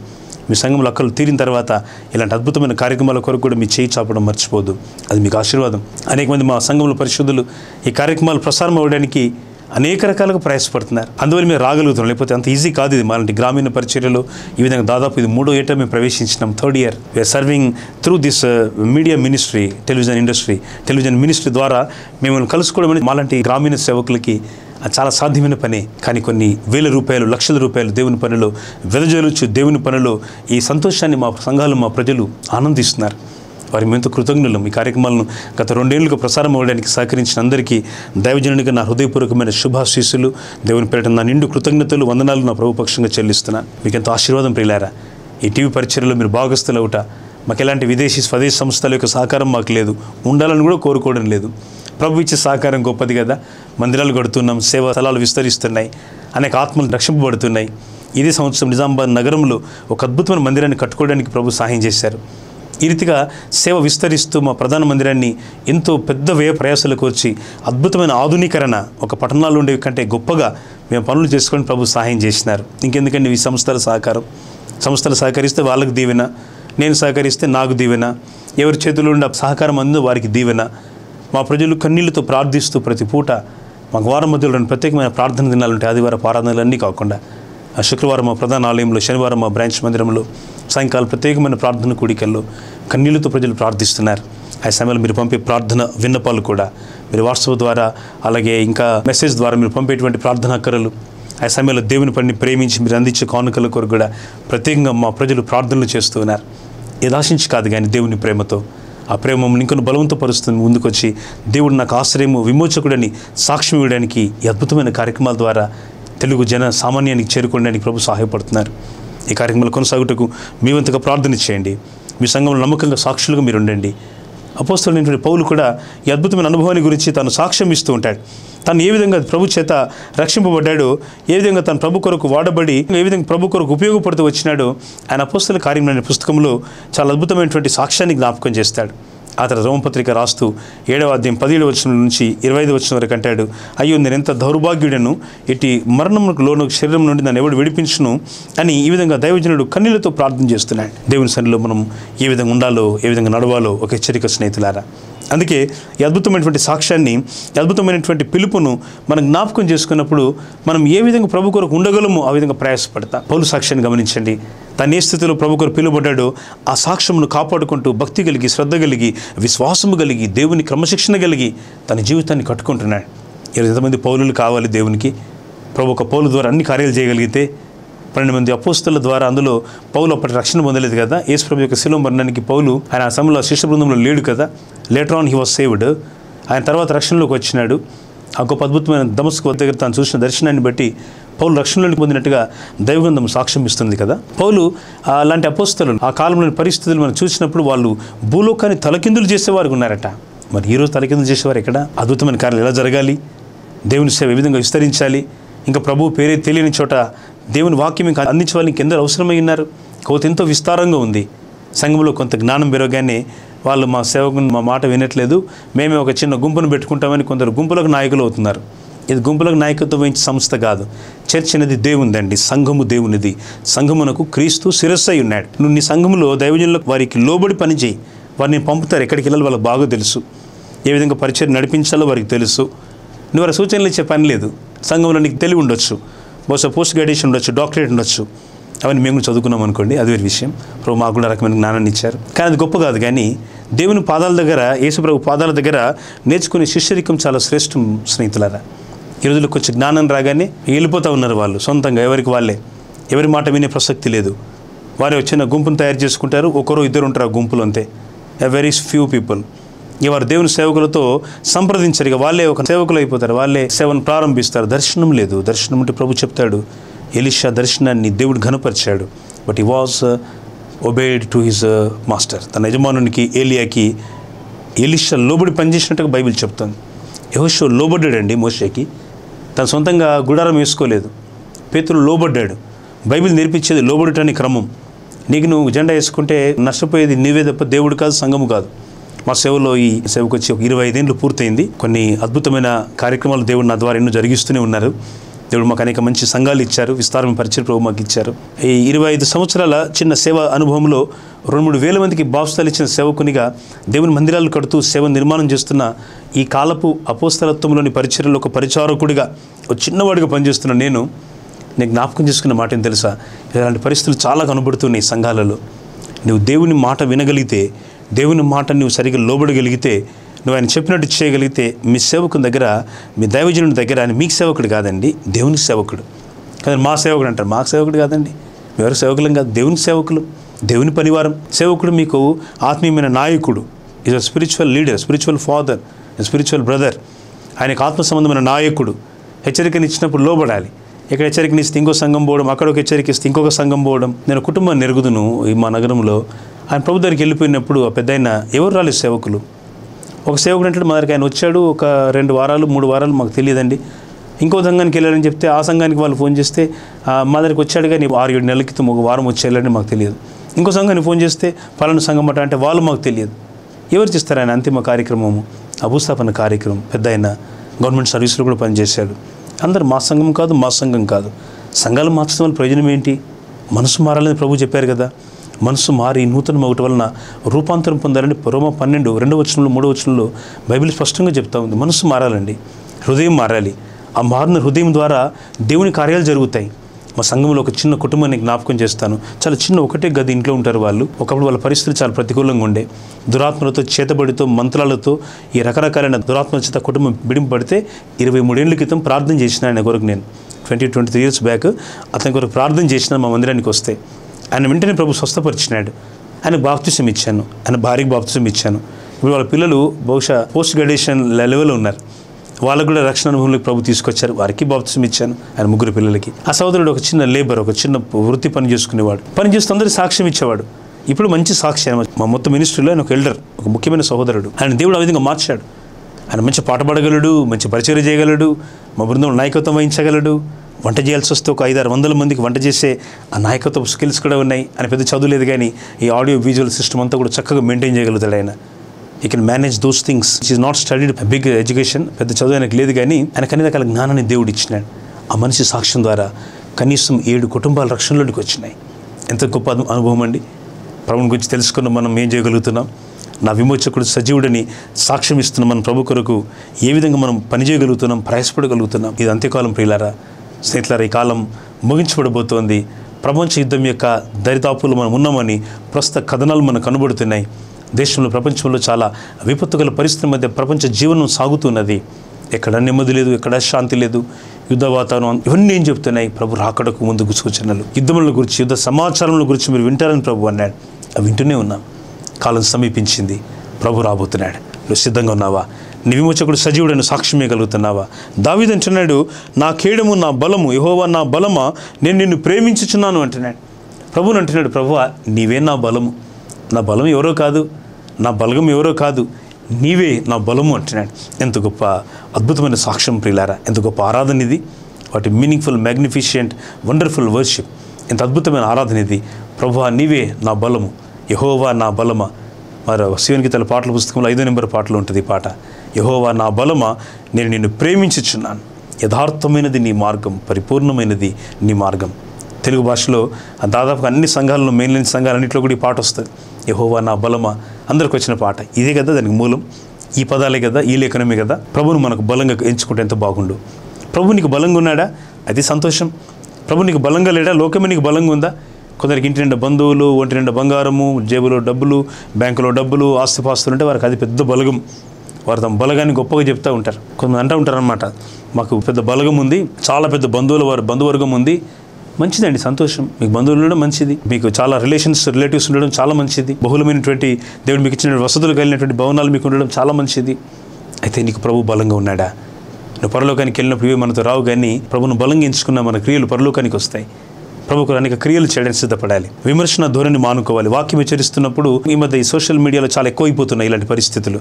మీ సంఘంలో అక్కలు తీరిన తర్వాత ఇలాంటి అద్భుతమైన కార్యక్రమాల కొరకు కూడా మీ చేయి చాపడం మర్చిపోదు. అది మీకు ఆశీర్వాదం. అనేక మంది మా సంఘంలో పరిశుద్ధులు ఈ కార్యక్రమాలు ప్రసారం అవ్వడానికి అనేక రకాలుగా ప్రయాసపడుతున్నారు. అందువల్ల మేము రాగలుగుతున్నాం, లేకపోతే అంత ఈజీ కాదు. ఇది మాలాంటి గ్రామీణ పరిచర్యలు ఈ విధంగా దాదాపు ఇది 3వ ఏట మేము ప్రవేశించినాం. 3rd year we are serving through this media ministry, television ministry ద్వారా మేము కలుసుకోవడం అనేది మాలాంటి గ్రామీణ సేవకులకి చాలా సాధ్యమైన పని. కానీ కొన్ని వేల రూపాయలు, లక్షల రూపాయలు దేవుని పనిలో వెదజల్లుచు దేవుని పనిలో ఈ సంతోషాన్ని మా సంఘాలు, మా ప్రజలు ఆనందిస్తున్నారు. వారి ఎంతో కృతజ్ఞులు. ఈ కార్యక్రమాలను గత 2 ఏళ్లుగా ప్రసారం అవ్వడానికి సహకరించిన అందరికీ దైవజనుడిగా నా హృదయపూర్వకమైన శుభాశీస్సులు, దేవుని పేరిట నా నిండు కృతజ్ఞతలు, వందనాలు నా ప్రభుపక్షంగా చెల్లిస్తున్నాను. మీకు ఎంతో ఆశీర్వాదం ప్రియులారా. ఈ టీవీ పరిచర్యలో మీరు భాగస్థులు అవుట, మాకు ఎలాంటి విదేశీ స్వదేశీ సంస్థల యొక్క సహకారం మాకు లేదు, ఉండాలని కూడా కోరుకోవడం లేదు. ప్రభు ఇచ్చే సహకారం గొప్పది కదా. మందిరాలు కడుతున్నాం, సేవా స్థలాలు విస్తరిస్తున్నాయి, అనేక ఆత్మలు రక్షింపబడుతున్నాయి. ఇదే సంవత్సరం నిజామాబాద్ నగరంలో ఒక అద్భుతమైన మందిరాన్ని కట్టుకోవడానికి ప్రభు సహాయం చేశారు. ఈ రీతిగా సేవ విస్తరిస్తూ మా ప్రధాన మందిరాన్ని ఎంతో పెద్ద వ్యయ ప్రయాసాలకు వచ్చి అద్భుతమైన ఆధునీకరణ, ఒక పట్టణాలు ఉండేవి కంటే గొప్పగా మేము పనులు చేసుకొని ప్రభు సహాయం చేసినారు. ఇంకెందుకండి ఈ సంస్థల సహకారం? సంస్థలు సహకరిస్తే వాళ్ళకు దీవెన, నేను సహకరిస్తే నాకు దీవెన, ఎవరి చేతుల్లో ఉండే సహకారం అందో వారికి దీవెన. మా ప్రజలు కన్నీళ్లతో ప్రార్థిస్తూ ప్రతి పూట మాకు వారం మధ్యలో 2 ప్రత్యేకమైన ప్రార్థన దినాలుంటాయి. ఆదివారం ఆరాధనలన్నీ కాకుండా శుక్రవారం మా ప్రధాన ఆలయంలో, శనివారం మా బ్రాంచ్ మందిరంలో సాయంకాలం ప్రత్యేకమైన ప్రార్థన కూడికల్లో కన్నీళ్లతో ప్రజలు ప్రార్థిస్తున్నారు. ఆ సమయంలో మీరు పంపే ప్రార్థన విన్నపాలు కూడా, మీరు వాట్సాప్ ద్వారా అలాగే ఇంకా మెసేజ్ ద్వారా మీరు పంపేటువంటి ప్రార్థన అక్కరలు, ఆ సమయంలో దేవుని పనిని ప్రేమించి మీరు అందించే కానుకల కొరకు కూడా ప్రత్యేకంగా మా ప్రజలు ప్రార్థనలు చేస్తూ ఉన్నారు. ఏది ఆశించి కాదు కానీ దేవుని ప్రేమతో. ఆ ప్రేమ మమ్మల్ని ఇంకొన్ని బలవంతపరుస్తుంది. ముందుకొచ్చి దేవుడు నాకు ఆశ్రయము, విమోచకుడని సాక్ష్యం ఇవ్వడానికి ఈ అద్భుతమైన కార్యక్రమాల ద్వారా తెలుగు జన సామాన్యానికి చేరుకోవడానికి ప్రభు సహాయపడుతున్నారు. ఈ కార్యక్రమాలు కొనసాగుటకు మీ వంతుగా ప్రార్థన చేయండి. మీ సంఘంలో నమ్మకంగా సాక్షులుగా మీరు ఉండండి. అపోస్తలుడైనటువంటి పౌలు కూడా ఈ అద్భుతమైన అనుభవాన్ని గురించి తాను సాక్ష్యం ఇస్తూ ఉంటాడు. తను ఏ విధంగా ప్రభు చేత రక్షింపబడ్డాడో, ఏ విధంగా తను ప్రభు కొరకు వాడబడి ఏ విధంగా ప్రభు కొరకు ఉపయోగపడుతూ వచ్చినాడో ఆయన అపోస్తల కార్యం అనే పుస్తకంలో చాలా అద్భుతమైనటువంటి సాక్ష్యాన్ని జ్ఞాపకం చేస్తాడు. ఆ తర్వాత రోమపత్రిక రాస్తూ 7వ అధ్యాయం 17వ వచనం నుంచి 25వ వచనం వరకు అంటాడు, అయ్యో నేను ఎంత దౌర్భాగ్యుడను, ఇటు మరణమునకు లోను శరీరం నుండి నన్ను ఎవడు విడిపించును అని ఈ విధంగా దైవజనుడు కన్నీళ్లతో ప్రార్థన చేస్తున్నాడు. దేవుని సన్నిధిలో మనం ఏ విధంగా ఉండాలో, ఏ విధంగా నడవాలో ఒక హెచ్చరిక స్నేహితులారా. అందుకే ఈ అద్భుతమైనటువంటి సాక్ష్యాన్ని, ఈ అద్భుతమైనటువంటి పిలుపును మనం జ్ఞాపకం చేసుకున్నప్పుడు మనం ఏ విధంగా ప్రభు కొరకు ఉండగలమో ఆ విధంగా ప్రయాసపడతాం. పౌలు సాక్ష్యాన్ని గమనించండి. తను ఏ స్థితిలో ప్రభు కొరకు పిలువబడ్డాడో ఆ సాక్ష్యమును కాపాడుకుంటూ భక్తి కలిగి, శ్రద్ధ కలిగి, విశ్వాసము కలిగి, దేవుని క్రమశిక్షణ కలిగి తన జీవితాన్ని కట్టుకుంటున్నాడు. 20 మంది పౌలులు కావాలి దేవునికి. ప్రభు ఒక పౌలు ద్వారా అన్ని కార్యాలు చేయగలిగితే 12 మంది అపోస్తల ద్వారా, అందులో పౌలు అప్పటి రక్షణ పొందలేదు కదా. యేసు ప్రభు యొక్క శిలువ మరణానికి పౌలు ఆయన ఆ సమయంలో శిష్య బృందంలో లేడు కదా. Later on he was saved. ఆయన తర్వాత రక్షణలోకి వచ్చినాడు. ఆ గొప్ప అద్భుతమైన దమస్కు దగ్గర తాను చూసిన దర్శనాన్ని బట్టి పౌలు రక్షణలోకి పొందినట్టుగా దైవగ్రంథం సాక్ష్యం ఇస్తుంది కదా. పౌలు అలాంటి అపోస్తలు ఆ కాలంలోని పరిస్థితులు మనం చూసినప్పుడు వాళ్ళు భూలోకాన్ని తలకిందులు చేసేవారు ఉన్నారట. మరి ఈరోజు తలకిందులు చేసేవారు ఎక్కడ? అద్భుతమైన కార్యాలు ఎలా జరగాలి, దేవుని సేవ ఏ విధంగా విస్తరించాలి, ఇంకా ప్రభు పేరే తెలియని చోట దేవుని వాక్యం ఇంకా అందించే వాళ్ళకి ఎందరో అవసరమై ఉన్నారు. కోత ఎంతో విస్తారంగా ఉంది. సంఘంలో కొంత జ్ఞానం పెరగగానే వాళ్ళు మా సేవకుని మా మాట వినట్లేదు, మేమే ఒక చిన్న గుంపును పెట్టుకుంటామని కొందరు గుంపులకు నాయకులు అవుతున్నారు. ఇది గుంపులకు నాయకత్వం వహించే సంస్థ కాదు. చర్చ్ అనేది దేవునిదండి, సంఘము దేవునిది. సంఘమునకు క్రీస్తు శిరస్సై ఉన్నాడు. నువ్వు నీ సంఘములో దైవజనులకు వారికి లోబడి పని చేయి. వారిని పంపుతారు, ఎక్కడికి వెళ్ళాలి వాళ్ళకి బాగా తెలుసు, ఏ విధంగా పరిచయం నడిపించాలో వారికి తెలుసు. నువ్వు వారి సూచనలు ఇచ్చే పని లేదు. సంఘంలో నీకు తెలివి ఉండొచ్చు, బహుశా పోస్ట్ గ్రాడ్యుయేషన్ ఉండొచ్చు, డాక్టరేట్ ఉండొచ్చు, అవన్నీ మేము చదువుకున్నాం అనుకోండి, అది వేరే విషయం. ప్రభు మాకు కూడా రకమైన జ్ఞానాన్ని ఇచ్చారు. కానీ అది గొప్ప కాదు. కానీ దేవుని పాదాల దగ్గర, యేసుప్రభు పాదాల దగ్గర నేర్చుకునే శిష్యరికం చాలా శ్రేష్టం స్నేహితులారా. ఈ రోజుల్లో కొంచెం జ్ఞానం రాగానే వెళ్ళిపోతూ ఉన్నారు వాళ్ళు సొంతంగా, ఎవరికి వాళ్ళే, ఎవరి మాట వినే ప్రసక్తి లేదు. వారు వచ్చిన గుంపును తయారు చేసుకుంటారు, ఒకరు ఇద్దరు ఉంటారు ఆ గుంపులు, అంతే. A very few people. వారు దేవుని సేవకులతో సంప్రదించారు, ఇక వాళ్ళే ఒక సేవకులు అయిపోతారు, వాళ్ళే సేవను ప్రారంభిస్తారు. దర్శనం లేదు. దర్శనం అంటే ప్రభు చెప్తాడు, ఎలీషా దర్శనాన్ని దేవుడు ఘనపరిచాడు, but he was obeyed to his master. తన యజమానునికి ఏలియాకి ఎలీషా లోబడి పనిచేసినట్టుగా బైబిల్ చెప్తుంది. యెహోషువ లోబడ్డాడండి మోషేకి, తన సొంతంగా గుడారం వేసుకోలేదు. పేతురు లోబడ్డాడు. బైబిల్ నేర్పించేది లోబడటానికి క్రమం. నీకు నువ్వు జెండా వేసుకుంటే నష్టపోయేది నీవే తప్ప దేవుడు కాదు, సంఘము కాదు. మా సేవలో ఈ సేవకు వచ్చి 25 ఏళ్ళు పూర్తయింది. కొన్ని అద్భుతమైన కార్యక్రమాలు దేవుడు నా ద్వారా ఎన్నో జరిగిస్తూనే ఉన్నారు. దేవుడు మాకు అనేక మంచి సంఘాలు ఇచ్చారు, విస్తారమైన పరిచయం ప్రభు మాకు ఇచ్చారు. ఈ 25 సంవత్సరాల చిన్న సేవ అనుభవంలో 2-3 వేల మందికి బాప్తిసాలు ఇచ్చిన సేవకునిగా దేవుని మందిరాలు కడుతూ సేవ నిర్మాణం చేస్తున్న ఈ కాలపు అపోస్తలత్వంలోని పరిచర్యలో ఒక పరిచారకుడిగా ఒక చిన్నవాడిగా పనిచేస్తున్న నేను జ్ఞాపకం చేసుకున్న మాట ఏం తెలుసా? ఇలాంటి పరిస్థితులు చాలా కనబడుతున్నాయి సంఘాలలో. నువ్వు దేవుని మాట వినగలిగితే, దేవుని మాట నువ్వు సరిగ్గా లోబడగలిగితే, నువ్వు ఆయన చెప్పినట్టు చేయగలిగితే, మీ సేవకుని దగ్గర, మీ దైవజనుడి దగ్గర, ఆయన మీకు సేవకుడు కాదండి, దేవుని సేవకుడు. కానీ మా సేవకుడు అంటారు. మాకు సేవకుడు కాదండి, ఎవరు సేవకులం కాదు, దేవుని సేవకులు, దేవుని పరివారం. సేవకుడు మీకు ఆత్మీయమైన నాయకుడు, is a spiritual leader, spiritual father, spiritual brother. ఆయనకు ఆత్మ సంబంధమైన నాయకుడు. హెచ్చరికనిచ్చినప్పుడు లోబడాలి. ఇక్కడ హెచ్చరికనిస్తే ఇంకో సంఘం పోవడం, అక్కడ ఒక హెచ్చరిక ఇస్తే ఇంకొక సంఘం పోవడం. నేను కుటుంబాన్ని ఎరుగుదును ఈ మా నగరంలో. ఆయన ప్రభు దగ్గరికి వెళ్ళిపోయినప్పుడు ఆ పెద్ద ఆయన ఎవరు రాలేదు సేవకులు. ఒక సేవకుడు అంటే మా దగ్గరికి ఆయన వచ్చాడు, ఒక 2 వారాలు 3 వారాలు మాకు తెలియదండి. ఇంకో సంఘానికి వెళ్ళాలని చెప్తే ఆ సంఘానికి వాళ్ళు ఫోన్ చేస్తే మా దగ్గరికి వచ్చాడు కానీ 6-7 నెలల క్రితం ఒక వారం వచ్చి వెళ్ళాలని మాకు తెలియదు. ఇంకో సంఘానికి ఫోన్ చేస్తే పలానా సంఘం అంటే వాళ్ళు మాకు తెలియదు. ఎవరు చేస్తారు ఆయన అంతిమ కార్యక్రమము, అభూస్థాపన కార్యక్రమం. పెద్ద ఆయన గవర్నమెంట్ సర్వీసులో కూడా పనిచేశాడు. అందరూ మా సంఘం కాదు, మా సంఘం కాదు. సంఘాలు మార్చడం వల్ల ప్రయోజనం ఏంటి? మనసు మారాలని ప్రభు చెప్పారు కదా. మనసు మారి నూతన మగుట వలన రూపాంతరం పొందాలని రోమా 12 2వ వచనంలో 3వ వచనంలో బైబిల్ స్పష్టంగా చెప్తా ఉంది. మనసు మారాలండి, హృదయం మారాలి. ఆ మారిన హృదయం ద్వారా దేవుని కార్యాలు జరుగుతాయి. మా సంఘంలో ఒక చిన్న కుటుంబాన్ని జ్ఞాపకం చేస్తాను. చాలా చిన్న ఒకటే గది ఇంట్లో ఉంటారు వాళ్ళు. ఒకప్పుడు వాళ్ళ పరిస్థితులు చాలా ప్రతికూలంగా ఉండే. దురాత్మలతో, చేతబడితో, మంత్రాలతో, ఈ రకరకాలైన దురాత్మల చేత కుటుంబం బిడింపబడితే 23 ఏళ్ల క్రితం ప్రార్థన చేసిన ఆయన కొరకు నేను 23 years బ్యాక్ అతని కొరకు ప్రార్థన చేసిన మా మందిరానికి వస్తే ఆయన వెంటనే ప్రభు స్వస్థపరిచినాడు. ఆయన బాప్తిసం ఇచ్చాను, ఆయన భార్యకి బాప్తిసం ఇచ్చాను. ఇప్పుడు వాళ్ళ పిల్లలు బహుశా పోస్ట్ గ్రాడ్యుయేషన్ లెవెల్లో ఉన్నారు. వాళ్ళకు కూడా రక్షణ అనుభవంలోకి ప్రభు తీసుకొచ్చారు. వారికి బాప్తిసం ఇచ్చాను ఆయన 3 పిల్లలకి. ఆ సోదరుడు ఒక చిన్న లేబర్, ఒక చిన్న వృత్తి పని చేసుకునేవాడు. పని చేస్తూ అందరికీ సాక్ష్యం ఇచ్చేవాడు. ఇప్పుడు మంచి సాక్షి ఆయన. మా మొత్తం మినిస్ట్రీలో ఆయన ఒక ఎల్డర్, ఒక ముఖ్యమైన సహోదరుడు. ఆయన దేవుడు ఆ విధంగా మార్చాడు. ఆయన మంచి పాట పాడగలడు, మంచి పరిచర్య చేయగలడు, మా బృందంలో నాయకత్వం వహించగలడు. వంట చేయాల్సి వస్తే ఒక 500-600 మందికి వంట చేసే ఆ నాయకత్వ స్కిల్స్ కూడా ఉన్నాయి. ఆయన పెద్ద చదువు లేదు కానీ ఈ ఆడియో విజువల్ సిస్టమ్ అంతా కూడా చక్కగా మెయింటైన్ చేయగలుగుతాడు ఆయన. You can manage those things. Is not studied big education, పెద్ద చదువు ఆయనకు లేదు కానీ ఆయనకు అన్ని రకాల జ్ఞానాన్ని దేవుడు ఇచ్చినాడు. ఆ మనిషి సాక్ష్యం ద్వారా కనీసం 7 కుటుంబాల రక్షణలోనికి వచ్చినాయి. ఎంత గొప్ప అనుభవం అండి. ప్రభుని గురించి తెలుసుకున్న మనం ఏం చేయగలుగుతున్నాం? నా విమోచకుడు సజీవుడని సాక్ష్యం ఇస్తున్నాం. మన ప్రభు కొరకు ఏ విధంగా మనం పనిచేయగలుగుతున్నాం, ప్రయాసపడగలుగుతున్నాం. ఇది అంత్యకాలం ప్రియులారా, స్నేహితులారా. ఈ కాలం ముగించబడబోతోంది. ప్రపంచ యుద్ధం యొక్క దరిదాపులు మనం ఉన్నామని ప్రస్తుత కథనాలు మనకు కనబడుతున్నాయి. దేశంలో, ప్రపంచంలో చాలా విపత్తు గల పరిస్థితుల మధ్య ప్రపంచ జీవనం సాగుతున్నది. ఎక్కడ నెమ్మది లేదు, ఎక్కడ శాంతి లేదు, యుద్ధ వాతావరణం. ఇవన్నీ ఏం చెప్తున్నాయి? ప్రభు రాకడకు ముందు సూచనలు, యుద్ధముల గురించి, యుద్ధ సమాచారాల గురించి మీరు వింటారని ప్రభు అన్నాడు. అవి వింటూనే ఉన్నాం. కాలం సమీపించింది, ప్రభు రాబోతున్నాడు. నువ్వు సిద్ధంగా ఉన్నావా? నీ విమోచకుడు సజీవుడని సాక్ష్యం ఇవ్వగలుగుతున్నావా? దావీదు అంటున్నాడు, నా కేడము, నా బలము, యెహోవా నా బలమా, నేను నిన్ను ప్రేమించుచున్నాను అంటున్నాడు. ప్రభుని అంటున్నాడు, ప్రభువా నీవే నా బలము. నా బలం ఎవరో కాదు, నా బలగం ఎవరో కాదు, నీవే నా బలము అంటున్నాడు. ఎంత గొప్ప అద్భుతమైన సాక్ష్యం ప్రియులారా, ఎంత గొప్ప ఆరాధన ఇది. వాటి మీనింగ్ఫుల్, మ్యాగ్నిఫిషియంట్, వండర్ఫుల్ వర్షిప్. ఎంత అద్భుతమైన ఆరాధన ఇది. ప్రభువా నీవే నా బలము, యెహోవా నా బలమా. మరి శివుని గీతాల పాటల పుస్తకంలో 5వ నెంబర్ పాటలో ఉంటుంది ఈ పాట. యెహోవా నా బలమా, నేను నిన్ను ప్రేమించుచున్నాను. యథార్థమైనది నీ మార్గం, పరిపూర్ణమైనది నీ మార్గం. తెలుగు భాషలో దాదాపుగా అన్ని సంఘాలలో, మెయిన్లైన్ సంఘాలన్నింటిలో కూడా ఈ పాట వస్తుంది. యెహోవా నా బలమా, అందరికి వచ్చిన పాట ఇదే కదా. దానికి మూలం ఈ పదాలే కదా, ఈ లేఖనమే కదా. ప్రభువును మనకు బలంగా ఎంచుకుంటే ఎంత బాగుండు. ప్రభు నీకు బలంగా ఉన్నాడా? అది సంతోషం. ప్రభు నీకు బలంగా లేడా? లోకమే నీకు బలంగా ఉందా? కొందరికి ఇంటి నిండా బంధువులు, ఒంటి నిండా బంగారము, జేబులో డబ్బులు, బ్యాంకులో డబ్బులు, ఆస్తిపాస్తులు ఉంటే వారికి అది పెద్ద బలగం. వారు తమ బలగాన్ని గొప్పగా చెప్తూ ఉంటారు. కొంతమంది అంటూ ఉంటారనమాట, మాకు పెద్ద బలగం ఉంది, చాలా పెద్ద బంధువర్గం ఉంది. మంచిదండి, సంతోషం. మీకు బంధువులు ఉండడం మంచిది, మీకు చాలా రిలేటివ్స్ ఉండడం చాలా మంచిది, బహుళమైనటువంటి దేవుడు మీకు ఇచ్చిన వసతులు కలిగినటువంటి భవనాలు మీకు ఉండడం చాలా మంచిది. అయితే నీకు ప్రభు బలంగా ఉన్నాడా? నువ్వు పరలోకానికి వెళ్ళినప్పుడు ఇవి మనతో రావు, కానీ ప్రభును బలంగా ఎంచుకున్న మన క్రియలు పరలోకానికి వస్తాయి. ప్రభుకు అనేక క్రియలు చేయడానికి సిద్ధపడాలి. విమర్శన ధోరణి మానుకోవాలి. వాక్యం హెచ్చరిస్తున్నప్పుడు ఈ మధ్య ఈ సోషల్ మీడియాలో చాలా ఎక్కువైపోతున్నాయి ఇలాంటి పరిస్థితులు.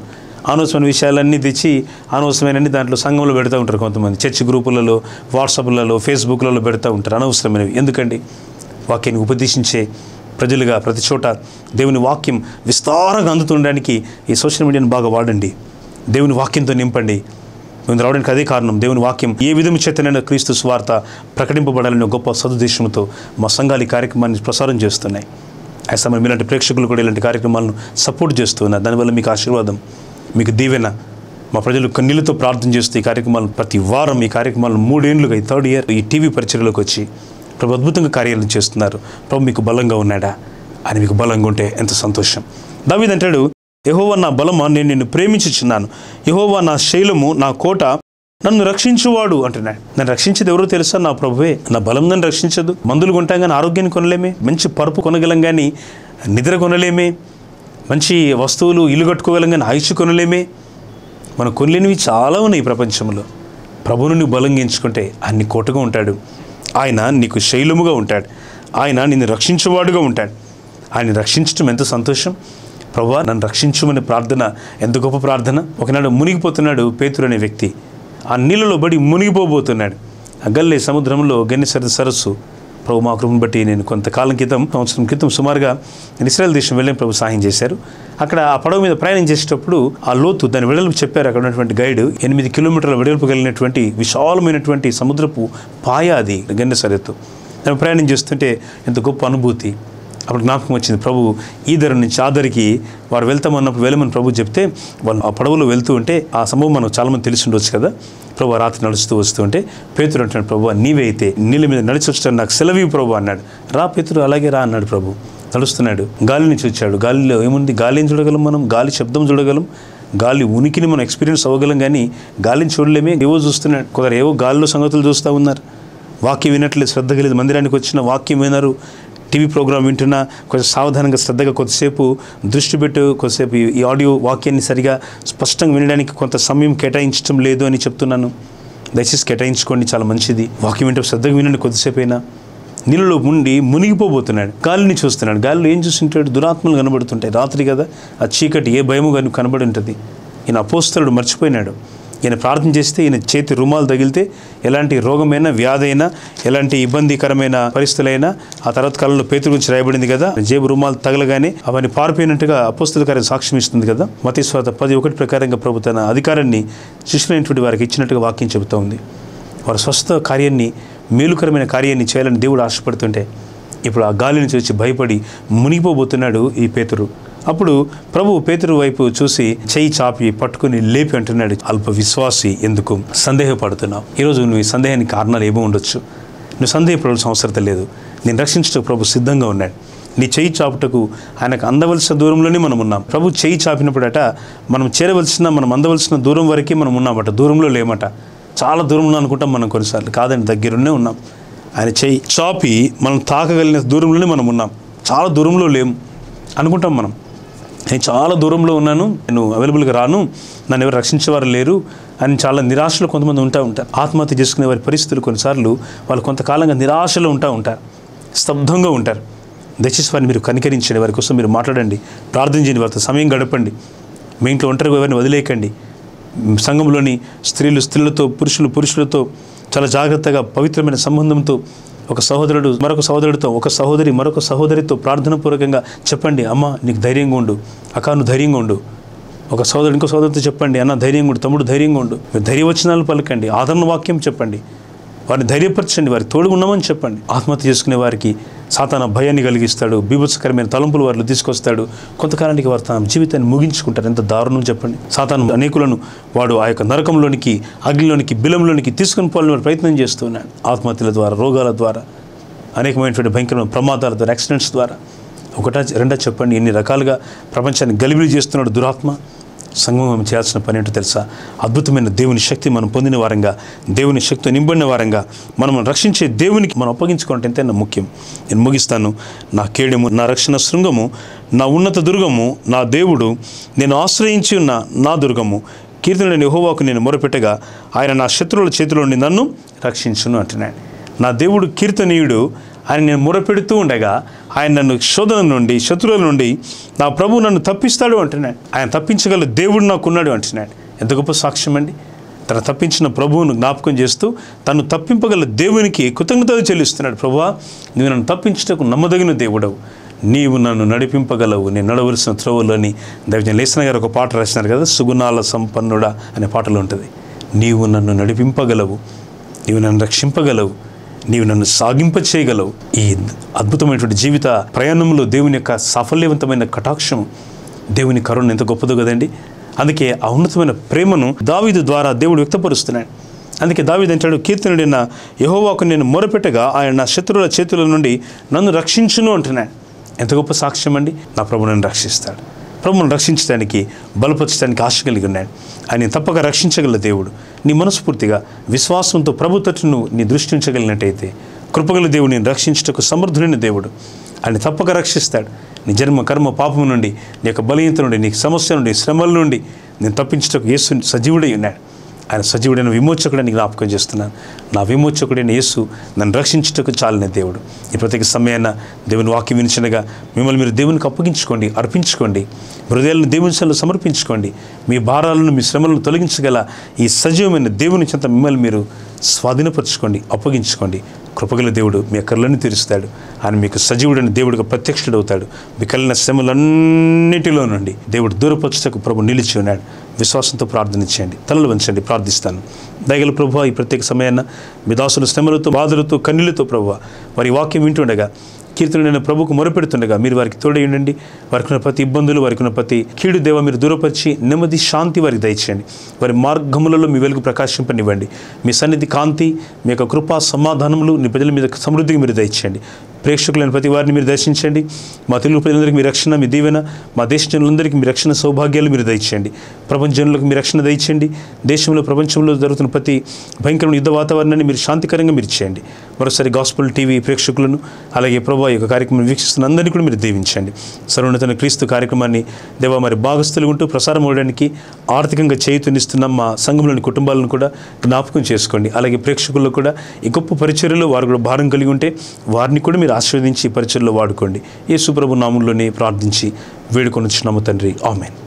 అనవసరమైన విషయాలన్నీ తెచ్చి అనవసరమైనన్ని దాంట్లో సంఘంలో పెడతా ఉంటారు. కొంతమంది చర్చ్ గ్రూపులలో, వాట్సాప్లలో, ఫేస్బుక్లలో పెడతా ఉంటారు అనవసరమైనవి. ఎందుకండి? వాక్యాన్ని ఉపదేశించే ప్రజలుగా ప్రతి చోట దేవుని వాక్యం విస్తారంగా అందుతుండడానికి ఈ సోషల్ మీడియాను బాగా వాడండి. దేవుని వాక్యంతో నింపండి. మేము రావడానికి అదే కారణం. దేవుని వాక్యం ఏ విధము చేతనైనా క్రీస్తు సువార్త ప్రకటింపబడాలనే గొప్ప సదుద్దేశంతో మా సంఘాలు ఈ కార్యక్రమాన్ని ప్రసారం చేస్తున్నాయి. ఆ సమయం ఇలాంటి ప్రేక్షకులు కూడా ఇలాంటి కార్యక్రమాలను సపోర్ట్ చేస్తున్నారు. దానివల్ల మీకు ఆశీర్వాదం, మీకు దీవెన, మా ప్రజలు కన్నీళ్లతో ప్రార్థన చేస్తూ ఈ కార్యక్రమాలు ప్రతి వారం ఈ కార్యక్రమాలు 3 ఏళ్లుగా ఈ 3rd ఇయర్ ఈ టీవీ పరిచర్యలోకి వచ్చి ప్రభు అద్భుతంగా కార్యాలను చేస్తున్నారు. ప్రభు మీకు బలంగా ఉన్నాడా అని, మీకు బలంగా ఉంటే ఎంత సంతోషం. దావీదు అంటాడు, యెహోవా నా బలమా, నేను నిన్ను ప్రేమించుచున్నాను, యెహోవా నా శైలము, నా కోట, నన్ను రక్షించువాడు అంటున్నాడు. నన్ను రక్షించేది ఎవరో తెలుసా? నా ప్రభువే. నా బలం నన్ను రక్షించదు. మందులు కొంటాం కానీ ఆరోగ్యాన్ని కొనలేమే, మంచి పరుపు కొనగలం కానీ నిద్ర కొనలేమే, మంచి వస్తువులు ఇల్లు కట్టుకోగలం కానీ ఆయుష్ కొనలేమే. మనం కొనలేనివి చాలా ఉన్నాయి ఈ ప్రపంచంలో. ప్రభువును నువ్వు బలంగా ఎంచుకుంటే అన్ని కోటగా ఉంటాడు. ఆయన నీకు శైలముగా ఉంటాడు. ఆయన నిన్ను రక్షించేవాడుగా ఉంటాడు. ఆయన రక్షించడం ఎంత సంతోషం. ప్రభువా నన్ను రక్షించమనే ప్రార్థన ఎంత గొప్ప ప్రార్థన. ఒకనాడు మునిగిపోతున్నాడు పేతురు అనే వ్యక్తి. ఆ నీళ్ళలో బడి మునిగిపోబోతున్నాడు. ఆ గల్లే సముద్రంలో గెన్నెసరి సరస్సు. ప్రభు మా కృపను బట్టి నేను కొంతకాలం క్రితం, సంవత్సరం క్రితం సుమారుగా ఇశ్రాయేల్ దేశం వెళ్ళిన ప్రభు సహాయం చేశారు. అక్కడ ఆ పడవ మీద ప్రయాణం చేసేటప్పుడు ఆ లోతు, దాని వెడల్పు చెప్పారు అక్కడ ఉన్నటువంటి గైడ్. 8 కిలోమీటర్ల వెడల్పు కలిగినటువంటి విశాలమైనటువంటి సముద్రపు పాయ అది గెన్నెసరెత్తు. దాన్ని ప్రయాణం చేస్తుంటే ఎంత గొప్ప అనుభూతి. అప్పుడు జ్ఞాపకం వచ్చింది, ప్రభు ఈ ధర నుంచి ఆ ధరికి వారు వెళ్తామన్నప్పుడు వెళ్ళమని ప్రభు చెప్తే వాళ్ళు ఆ పడవలో వెళ్తూ ఉంటే ఆ సంభవం మనకు చాలామంది తెలిసి ఉండొచ్చు కదా. ప్రభు రాత్రి నడుస్తూ వస్తూ ఉంటే పేతురు అంటున్నాడు, ప్రభు నీవే అయితే నీళ్ళ మీద నడిచి వచ్చాడు, నాకు సెలవు ప్రభు అన్నాడు. రా పేతురు, అలాగే రా అన్నాడు. ప్రభు నడుస్తున్నాడు, గాలిని చూచాడు. గాలిలో ఏముంది? గాలిని చూడగలం మనం, గాలి శబ్దం చూడగలం, గాలి ఉనికిని మనం ఎక్స్పీరియన్స్ అవ్వగలం, కానీ గాలిని చూడలేమే. ఏవో చూస్తున్నాడు, కొందరు ఏవో గాలిలో సంగతులు చూస్తూ ఉన్నారు. వాక్యం వినట్లేదు, శ్రద్ధ కలిగి మందిరానికి వచ్చిన వాక్యం వినరు. టీవీ ప్రోగ్రాం వింటున్నా కొంచెం సావధానంగా శ్రద్ధగా కొద్దిసేపు దృష్టి పెట్టు, కొద్దిసేపు ఈ ఆడియో వాక్యాన్ని సరిగా స్పష్టంగా వినడానికి కొంత సమయం కేటాయించడం లేదు అని చెప్తున్నాను. దయచేసి కేటాయించుకోండి, చాలా మంచిది. వాక్యం వింటే శ్రద్ధగా వినండి. కొద్దిసేపు అయినా నీళ్ళలో ఉండి మునిగిపోబోతున్నాడు. గాలిని చూస్తున్నాడు. గాలిలో ఏం చూస్తుంటాడు? దురాత్మలు కనబడుతుంటాయి. రాత్రి కదా, ఆ చీకటి ఏ భయము కానీ కనబడి ఉంటుంది. ఈయన అపోస్తలుడు మర్చిపోయినాడు. ఈయన ప్రార్థన చేస్తే ఈయన చేతి రుమాలు తగిలితే ఎలాంటి రోగమైనా, వ్యాధి అయినా, ఎలాంటి ఇబ్బందికరమైన పరిస్థితులైనా, ఆ తర్వాత కాలంలో పేతురు గురించి రాయబడింది కదా, జేబు రుమాలు తగలగానే అవన్నీ పారిపోయినట్టుగా అపోస్తల కార్యం సాక్ష్యం ఇస్తుంది కదా. మత్తయి సువార్త 10:1 ప్రకారంగా ప్రభు తన అధికారాన్ని శిష్యులైనటువంటి వారికి ఇచ్చినట్టుగా వాక్యం చెబుతూ ఉంది. వారు స్వస్థ కార్యాన్ని, మేలుకరమైన కార్యాన్ని చేయాలని దేవుడు ఆశపడుతుంటే ఇప్పుడు ఆ గాలిని చూసి భయపడి మునిగిపోబోతున్నాడు ఈ పేతురు. అప్పుడు ప్రభు పేతురు వైపు చూసి చెయ్యి చాపి పట్టుకుని లేపి అంటున్నాడు, అల్ప విశ్వాసి, ఎందుకు సందేహపడుతున్నావు? ఈరోజు నువ్వు ఈ సందేహానికి కారణాలు ఏమో ఉండొచ్చు. నువ్వు సందేహపడాల్సిన అవసరం లేదు. నేను రక్షించటకు ప్రభు సిద్ధంగా ఉన్నాడు. నీ చెయ్యి చాపుటకు ఆయనకు అందవలసిన దూరంలోనే మనం ఉన్నాం. ప్రభు చెయ్యి చాపినప్పుడట మనం చేరవలసిన, మనం అందవలసిన దూరం వరకే మనం ఉన్నామట, దూరంలో లేమట. చాలా దూరంలో అనుకుంటాం మనం కొన్నిసార్లు. కాదండి, దగ్గరునే ఉన్నాం. ఆయన చెయ్యి చాపి మనం తాకగలిగిన దూరంలోనే మనం ఉన్నాం. చాలా దూరంలో లేము అనుకుంటాం మనం. నేను చాలా దూరంలో ఉన్నాను, నేను అవైలబుల్గా రాను, నన్ను ఎవరు రక్షించేవారు లేరు అని చాలా నిరాశలో కొంతమంది ఉంటారు. ఆత్మహత్య చేసుకునే వారి పరిస్థితులు కొన్నిసార్లు వాళ్ళు కొంతకాలంగా నిరాశలో ఉంటారు, స్తబ్దంగా ఉంటారు. దయచేసి వారిని మీరు కనికరించండి, వారి కోసం మీరు మాట్లాడండి, ప్రార్థించండి, వారితో సమయం గడపండి. మీ ఇంట్లో ఒంటరిగా ఎవరిని వదిలేయకండి. సంఘంలోని స్త్రీలతో, పురుషులతో చాలా జాగ్రత్తగా పవిత్రమైన సంబంధంతో ఒక సహోదరుడు మరొక సహోదరుడితో, ఒక సహోదరి మరొక సహోదరితో ప్రార్థనాపూర్వకంగా చెప్పండి, అమ్మ నీకు ధైర్యంగా ఉండు, అక్క నువ్వు ధైర్యంగా ఉండు. ఒక సహోదరుడు ఇంకో సహోదరితో చెప్పండి, అన్న ధైర్యంగా ఉండు, తమ్ముడు ధైర్యంగా ఉండు. మీరు ధైర్యవచనాలు పలకండి, ఆదరణ వాక్యం చెప్పండి, వారిని ధైర్యపరచండి, వారికి తోడుగా ఉన్నామని చెప్పండి. ఆత్మహత్య చేసుకునే వారికి సాతాన భయాన్ని కలిగిస్తాడు, బీభత్సకరమైన తలంపులు వారిలో తీసుకొస్తాడు. కొంతకాలానికి వారు తన జీవితాన్ని ముగించుకుంటారు. ఎంత దారుణం చెప్పండి. సాతాను అనేకులను వాడు ఆ యొక్క నరకంలోనికి, అగ్నిలోనికి, బిలంలోనికి తీసుకుని పోవాలని వాడు ప్రయత్నం చేస్తున్నాడు. ఆత్మహత్యల ద్వారా, రోగాల ద్వారా, అనేకమైనటువంటి భయంకరమైన ప్రమాదాల ద్వారా, యాక్సిడెంట్స్ ద్వారా. ఒకటా రెండా చెప్పండి, ఎన్ని రకాలుగా ప్రపంచాన్ని గలిబిలి చేస్తున్నాడు దురాత్మ. సంగమం చేయాల్సిన పని ఏంటో తెలుసా? అద్భుతమైన దేవుని శక్తి మనం పొందిన వారంగా, దేవుని శక్తితో నింబడిన వారంగా, మనం రక్షించే దేవునికి మనం అప్పగించుకోవడం ఎంతైనా ముఖ్యం. నేను ముగిస్తాను. నా కేడము, నా రక్షణ శృంగము, నా ఉన్నత దుర్గము, నా దేవుడు, నేను ఆశ్రయించి ఉన్న నా దుర్గము, కీర్తనలేని యెహోవాకు నేను మొరపెట్టగా ఆయన నా శత్రువుల చేతిలో నుండి నన్ను రక్షించును అంటున్నాడు. నా దేవుడు కీర్తనీయుడు, ఆయన నేను మొరపెడుతూ ఉండగా ఆయన నన్ను శోధన నుండి, శత్రువుల నుండి నా ప్రభువు నన్ను తప్పిస్తాడు అంటున్నాడు. ఆయన తప్పించగల దేవుడు నాకున్నాడు అంటున్నాడు. ఎంత గొప్ప సాక్ష్యం అండి. తను తప్పించిన ప్రభువును జ్ఞాపకం చేస్తూ తను తప్పింపగల దేవునికి కృతజ్ఞతలు చెల్లిస్తున్నాడు. ప్రభువా, నువ్వు నన్ను తప్పించటకు నమ్మదగిన దేవుడవు, నీవు నన్ను నడిపింపగలవు, నేను నడవలసిన త్రోవలు అని దైవజన లేసన గారు ఒక పాట రాసినారు కదా, సుగుణాల సంపన్నుడా అనే పాటలో ఉంటుంది. నీవు నన్ను నడిపింపగలవు, నీవు నన్ను రక్షింపగలవు, నీవు నన్ను సాగింప చేయగలవు. ఈ అద్భుతమైనటువంటి జీవిత ప్రయాణంలో దేవుని యొక్క సాఫల్యవంతమైన కటాక్షం, దేవుని కరుణ ఎంత గొప్పదో కదండి. అందుకే ఆ ఉన్నతమైన ప్రేమను దావీదు ద్వారా దేవుడు వ్యక్తపరుస్తున్నాడు. అందుకే దావీదు అంటాడు, కీర్తనుడైన యెహోవాకు నేను మొరపెట్టగా ఆయన నా శత్రువుల చేతుల నుండి నన్ను రక్షించును అంటున్నాడు. ఎంత గొప్ప సాక్ష్యం అండి! నా ప్రభు నన్ను రక్షిస్తాడు. ప్రభువును రక్షించడానికి, బలపరచడానికి ఆశ కలిగి ఉన్నాడు. ఆయన తప్పక రక్షించగల దేవుడు. నీ మనస్ఫూర్తిగా విశ్వాసంతో ప్రభు తట్టును నీ దృష్టి ఉంచగలిగినట్టయితే కృపగల దేవుడు నేను రక్షించుటకు సమర్థుడైన దేవుడు. ఆయన తప్పక రక్షిస్తాడు. నీ జన్మ కర్మ పాపం నుండి, నీ యొక్క బలహీనత నుండి, నీ సమస్య నుండి, శ్రమల నుండి నేను తప్పించుటకు యేసు సజీవుడై ఉన్నాడు. ఆయన సజీవుడైన విమోచకుడని జ్ఞాపకం చేస్తున్నాను. నా విమోచకుడైన యేసు నన్ను రక్షించుటకు చాలిన దేవుడు. ఈ ప్రత్యేక సమయాన దేవుని వాక్యం వినిచినగా మిమ్మల్ని మీరు దేవునికి అప్పగించుకోండి, అర్పించుకోండి. హృదయాలను దేవుని సన్నిధిలో సమర్పించుకోండి. మీ భారాలను, మీ శ్రమలను తొలగించగల ఈ సజీవమైన దేవుని చెంత మిమ్మల్ని మీరు స్వాధీనపరచుకోండి, అప్పగించుకోండి. కృపగల దేవుడు మీ కళ్ళని తీరుస్తాడు. ఆయన మీకు సజీవుడైన దేవుడిగా ప్రత్యక్షుడవుతాడు. మీ కలిగిన శ్రమలన్నిటిలో నుండి దేవుడు దూరపరచుటకు ప్రభు నిలిచి ఉన్నాడు. విశ్వాసంతో ప్రార్థన చేయండి. తలలు వంచండి, ప్రార్థిస్తాను. దయగల ప్రభువా, ఈ ప్రత్యేక సమయాన మీ దాసులు శ్రమలతో, బాధలతో, కన్నీళ్లతో ప్రభువా వారి వాక్యం వింటుండగా, కీర్తనైన ప్రభుకు మొరపెడుతుండగా మీరు వారికి తోడై ఉండండి. వారికి ఉన్న ప్రతి ఇబ్బందులు, వారికి ఉన్న ప్రతి కీడు దేవ మీరు దూరపరిచి నెమ్మది, శాంతి వారికి దయచేయండి. వారి మార్గములలో మీ వెలుగు ప్రకాశింపనివ్వండి. మీ సన్నిధి కాంతి, మీ యొక్క కృపా సమాధానములు నీ ప్రజల మీద సమృద్ధిగా మీరు దయచేయండి. ప్రేక్షకులైన ప్రతి వారిని మీరు దర్శించండి. మా తెలుగు ప్రజలందరికీ మీ రక్షణ, మీ దీవెన, మా దేశ జనులందరికీ మీ రక్షణ సౌభాగ్యాలు మీరు దయచేయండి. ప్రపంచంలోకి మీ రక్షణ దయచేయండి. దేశంలో, ప్రపంచంలో జరుగుతున్న ప్రతి భయంకరమైన యుద్ధ వాతావరణాన్ని మీరు శాంతికరంగా మీరు చేయండి. మరోసారి గాస్పుల్ టీవీ ప్రేక్షకులను, అలాగే ప్రభు యొక్క కార్యక్రమం వీక్షిస్తున్న అందరినీ కూడా మీరు దీవించండి. సర్వోన్నతమైన క్రీస్తు కార్యక్రమాన్ని దేవా మరి భాగస్థులు ఉంటూ ప్రసారం అవ్వడానికి ఆర్థికంగా చేయూతనిస్తున్న మా సంఘంలోని కుటుంబాలను కూడా జ్ఞాపకం చేసుకోండి. అలాగే ప్రేక్షకుల్లో కూడా ఈ గొప్ప పరిచర్యలో వారు కూడా భారం కలిగి ఉంటే వారిని కూడా మీరు ఆశీర్వదించి పరిచర్యలో వాడుకోండి. యేసు ప్రభు నామములోనే ప్రార్థించి వేడుకొనుచున్నాము తండ్రి, ఆమేన్.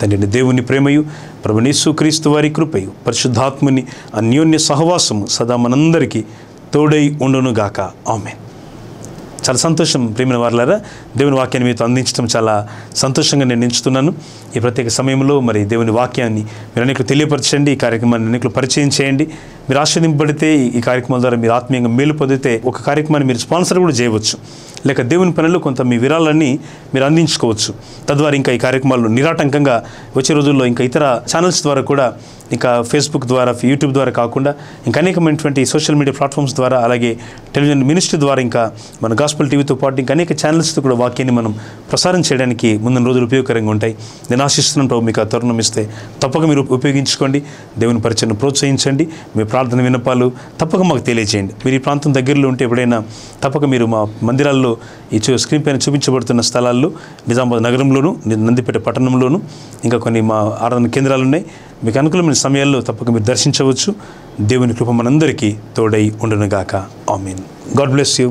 తండ్రిని దేవుని ప్రేమయు, ప్రభువైన యేసు క్రీస్తు వారి కృపయు, పరిశుద్ధాత్మని అన్యోన్య సహవాసము సదా మనందరికీ తోడై ఉండునుగాక, ఆమేన్. చాలా సంతోషం ప్రియమైన వారలారా, దేవుని వాక్యాన్ని మీతో అందించడం చాలా సంతోషంగా నేను ఎంచుతున్నాను. ఈ ప్రత్యేక సమయంలో మరి దేవుని వాక్యాన్ని మీరు అనేకులు తెలియపరచండి. ఈ కార్యక్రమాన్ని అనేకులు పరిచయం చేయండి. మీరు ఆశీర్వదింపబడితే, ఈ కార్యక్రమాల ద్వారా మీరు ఆత్మీయంగా మేలు పొందితే ఒక కార్యక్రమాన్ని మీరు స్పాన్సర్ కూడా చేయవచ్చు. లేక దేవుని పనులు కొంత మీ విరాళాన్ని మీరు అందించుకోవచ్చు. తద్వారా ఇంకా ఈ కార్యక్రమాలు నిరాటంకంగా వచ్చే రోజుల్లో ఇంకా ఇతర ఛానల్స్ ద్వారా కూడా, ఇంకా ఫేస్బుక్ ద్వారా, యూట్యూబ్ ద్వారా కాకుండా ఇంకా అనేకమైనటువంటి సోషల్ మీడియా ప్లాట్ఫామ్స్ ద్వారా, అలాగే టెలివిజన్ మినిస్ట్రీ ద్వారా, ఇంకా మన గాస్పుల్ టీవీతో పాటు ఇంకా అనేక ఛానల్స్తో కూడా వాక్యాన్ని మనం ప్రసారం చేయడానికి ముందున్న రోజులు ఉపయోగకరంగా ఉంటాయి. నేను ఆశిస్తున్నాను ప్రభు మీకు ఆ తరుణం ఇస్తే తప్పక మీరు ఉపయోగించుకోండి. దేవుని పరిచయను ప్రోత్సహించండి. మీ ప్రార్థన విన్నపాలు తప్పక మాకు తెలియజేయండి. మీరు ఈ ప్రాంతం దగ్గరలో ఉంటే ఎప్పుడైనా తప్పక మీరు మా మందిరాల్లో ఈ స్క్రీన్ పైన చూపించబడుతున్న స్థలాల్లో నిజామాబాద్ నగరంలోను, నందిపేట పట్టణంలోను ఇంకా కొన్ని మా ఆరాధన కేంద్రాలు ఉన్నాయి. మీకు అనుకూలమైన సమయాల్లో తప్పక మీరు దర్శించవచ్చు. దేవుని కృప మనందరికీ తోడై ఉండునుగాక, ఆమేన్. God bless you.